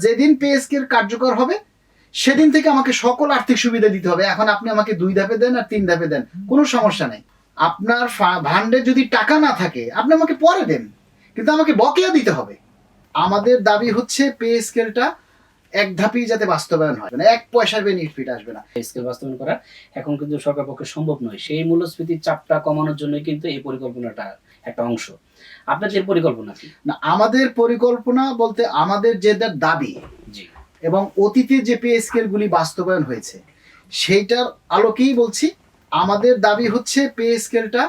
যেদিন pay scale কার্যকর হবে সেদিন থেকে আমাকে সকল আর্থিক সুবিধা দিতে হবে। এখন আপনি আমাকে 2 ধাপে দেন আর 3 ধাপে দেন, কোনো সমস্যা নেই। আপনার ভান্ডে যদি টাকা না থাকে আপনি আমাকে পরে দেন, কিন্তু আমাকে বকেয়া দিতে হবে। আমাদের দাবি হচ্ছে পে স্কেলটা এক ধাপেই যাতে বাস্তবায়ন হয়, মানে 1 পয়সার বেনিফিট আসবে না। স্কেল বাস্তবায়ন করা এখন কিন্তু সরকার পক্ষে সম্ভব নয়। সেই মূল্যস্ফীতির চাপটা কমানোর জন্য কিন্তু এই পরিকল্পনাটা একটা অংশ। আপনাদের পরিকল্পনা কি? না, আমাদের পরিকল্পনা বলতে আমাদের যে দাবি জি, এবং অতীতে যে পে স্কেলগুলি বাস্তবায়ন হয়েছে সেইটার আলোকেই বলছি। আমাদের দাবি হচ্ছে পে স্কেলটা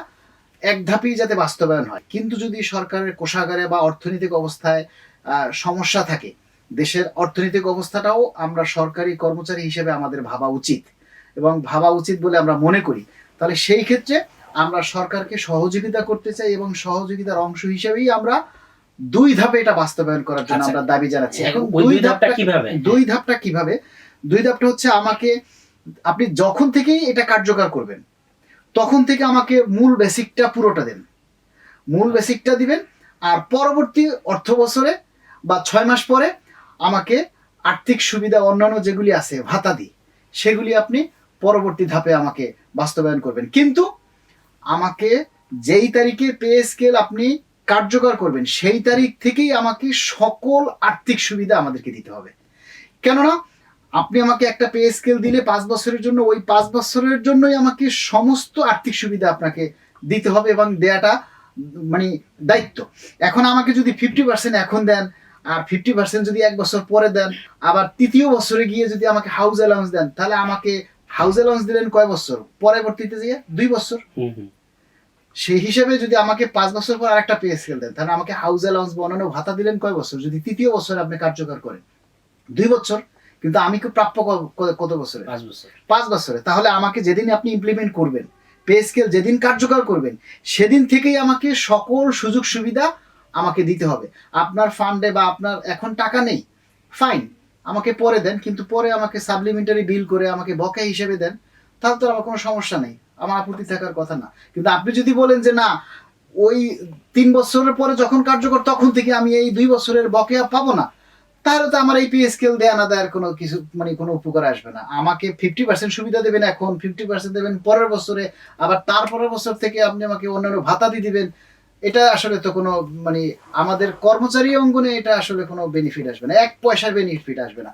এক ধাপেই যাতে বাস্তবায়ন হয়, কিন্তু যদি সরকারের কোষাগারে বা অর্থনৈতিক অবস্থায় সমস্যা থাকে, দেশের অর্থনৈতিক অবস্থাটাও আমরা সরকারি কর্মচারী হিসেবে আমাদের ভাবা উচিত এবং ভাবা উচিত বলে আমরা মনে করি। তাহলে সেই ক্ষেত্রে আমরা সরকারকে সহযোগিতা করতে চাই এবং সহযোগিতার অংশ হিসেবেই আমরা 2 ধাপে এটা বাস্তবায়ন করার জন্য আমরা দাবি জানাচ্ছি। এখন 2 ধাপটা কিভাবে? 2 ধাপটা কিভাবে? 2 ধাপটা হচ্ছে আমাকে আপনি যখন থেকেই এটা কার্যকর করবেন তখন থেকে আমাকে মূল বেসিকটা পুরোটা দেন, মূল বেসিকটা দিবেন। আর পরবর্তী অর্থ বছরে বা 6 মাস পরে আমাকে আর্থিক সুবিধা অন্যান্য যেগুলি আছে ভাতাদি সেগুলি আপনি পরবর্তী ধাপে আমাকে বাস্তবায়ন করবেন। কিন্তু আমাকে যেই তারিখে পে স্কেল আপনি কার্যকর করবেন সেই তারিখ থেকেই আমাকে সকল আর্থিক সুবিধা আমাদেরকে দিতে হবে। কেননা আপনি আমাকে একটা পে স্কেল দিলে 5 বছরের জন্য, ওই 5 বছরের জন্যই আমাকে সমস্ত আর্থিক সুবিধা আপনাকে দিতে হবে এবং দেয়াটা মানে দায়িত্ব। এখন আমাকে যদি 50% এখন দেন আর 50% যদি 1 বছর পরে দেন, আবার তৃতীয় বছরে গিয়ে যদি আমাকে হাউস অ্যালাউন্স দেন, তাহলে আমাকে হাউস অ্যালাউন্স দিলেন কয় বছর, পরবর্তীতে গিয়ে 2 বছর। সেই হিসেবে যদি আমাকে 5 বছর পর আরেকটা পে স্কেল দেন, তাহলে আমাকে হাউস অ্যালাউন্স বা অন্যান্য ভাতা দিলেন কয় বছর, যদি তৃতীয় বছরে আপনি কার্যকর করেন 2 বছর। কিন্তু আমি কি প্রাপ্য কত বছরে? 5 বছর। 5 বছরে। তাহলে আমাকে যেদিন আপনি ইমপ্লিমেন্ট করবেন, পে স্কেল যেদিন কার্যকর করবেন, সেদিন থেকেই আমাকে সকল সুযোগ সুবিধা আমাকে দিতে হবে। আপনার ফান্ডে বা আপনার এখন টাকা নেই, ফাইন, আমাকে পরে দেন, কিন্তু পরে আমাকে সাপ্লিমেন্টারি বিল করে আমাকে বকেয়া হিসেবে দেন, তাহলে তো আমার কোনো সমস্যা নেই, আমার আপত্তি থাকার কথা না। কিন্তু আপনি যদি বলেন যে না, ওই 3 বছরের পরে যখন কার্যকর তখন থেকে আমি এই 2 বছরের বকেয়া পাবো না, তাহলে তো আমার এই পে স্কেল দেয়া না দেওয়ার কোনো কিছু মানে কোনো উপকার আসবে না। আমাকে 50% সুবিধা দেবেন এখন, 50% দেবেন পরের বছরে, আবার তার পরের বছর থেকে আপনি আমাকে অন্যান্য ভাতা দিয়ে দিবেন। এটা আসলে তো কোনো মানে আমাদের কর্মচারী অঙ্গনে এটা আসলে কোনো বেনিফিট আসবে না, 1 পয়সার বেনিফিট আসবে না।